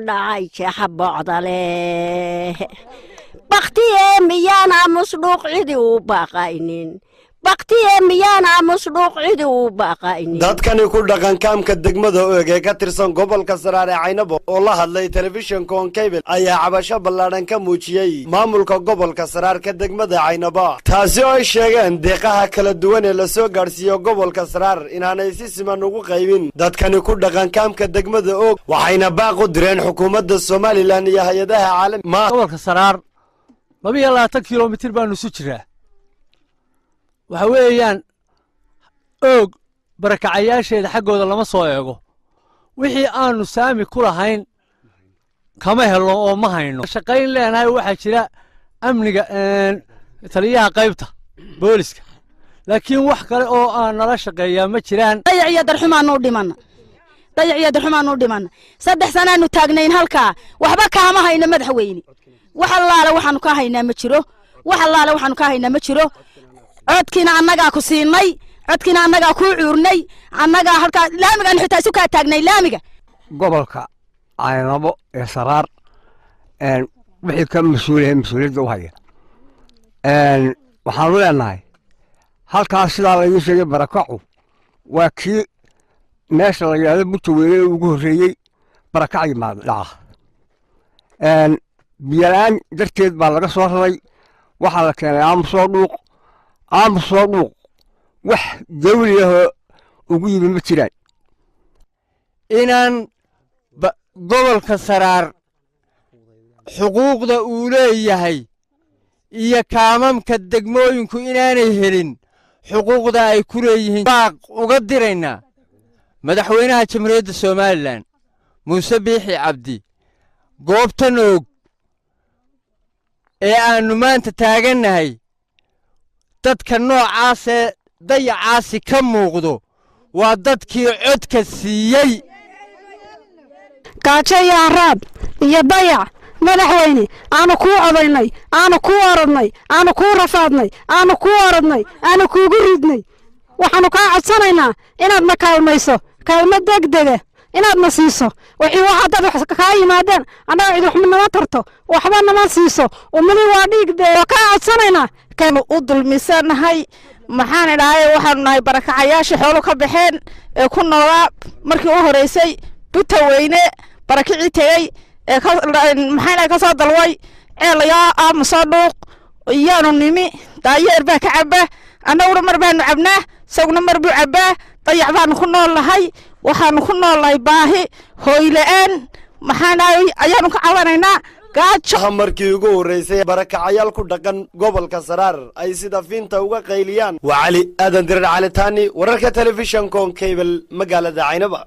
dhacay jeexa bocda leh baktiye miyaan aamusdhuuq cidi u baaqaynin baktiye miyaan aamusdhuuq cidi u baaqaynin dadkani ku dhaqan kaamka degmada og ee ka tirsan gobolka Saraar ee Caynabo oo la hadlay telefishinka on cable ayaa cabasho ballaaran ka muujiyay maamulka gobolka Saraar ka degmada Caynabo taasi oo ay sheegeen deeqaha kala duwan ee la soo gaarsiiyo gobolka Saraar inaanay si siman ugu qaybin dadkani ku dhaqan kaamka degmada og waxayna baaq u direen xukuumadda Soomaaliland iyo hay'adaha caalamiga gobolka Saraar 22 kiiloomitir baanu isu jiraa waxa weeyaan og barakacayaasheeda xaggooda lama soo eego wixii aanu saami ku lahayn kama helo oo ma hayno shaqayn leenahay waxa jira amniga taliyaha qaybta booliska laakiin wax kale oo aan nala shaqeeyaa ma jiraan dayaciya darxumaanu dhiman 3 sanaanu taagnayn halka waxba kaama hayno madaxweyne wax allaale waxaanu ka haynaa ma jiro codkina annaga ku siinay codkina annaga ku cuurnay annaga halka laamiga xitaa isu ka taagnay laamiga gobolka Caynabo ee Saraar wixii ka mas'uuliyadda u haya waxaan leenahay halkaas sidaa lagu sheegay barakacu waa kii meesha la yiraahdo Buurtaweyne ugu horeeyay barakacay ma dhaca biyalaan darteed baa laga soo raray waxa la keenay aamusoo dhuuq wax dawliyaha ugu yimi ma jiraan inaan gobolka Saraar xuquuqda uu leeyahay iyo kaamamka degmooyinku inaanay helin xuquuqda ay ku leeyihiin baaq uga diraynaa madaxweynaha jamhuuriyadda Soomaaliland Muuse Biixi Cabdi goobtan og ee aanu maanta taagannahay dadka noocaas ee dayacaasi ka muuqdo waa dadkii codka siiyey gaajo iyo araab iyo dayac madaxweyne aanu ku codaynay aanu ku orodnay aanu ku rafaadnay aanu ku orodnay aanu kuugu ridnay waxaanu kaa codsanaynaa inaad na kaalmayso kaalmo degdega inaad na siiso wixii waxa dad wax ka yimaadeen annaga cid wax nama tarto waxba nama siiso umani waa dhiig dee ka codsanaynaa kan u dulmisanahay maxaan idhahay waxaanu nahay barakacayaasha xoolo ka baxeen ee ku noolaa markii u horeysay Buurtaweyne barakicii tagay ee maxaan ka soo dalway ceelayaa aamusoo dhuuq iyaanu nimi daayeer baa ka cabba annaguna mar baanu cabnaa isaguna mar buu cabbaa dayac baanu ku noolahay waxaanu ku noolahay baahi hooy la'aan maxaan ayaanu ka cabanaynaa markii ugu horeysay barakacayaal ku dhaqan gobolka Saraar ay sida fiinta uga qayliyaan waa Cali Aadan Dirar Cali Taani wararka telefishinka on cable magaalada Caynaba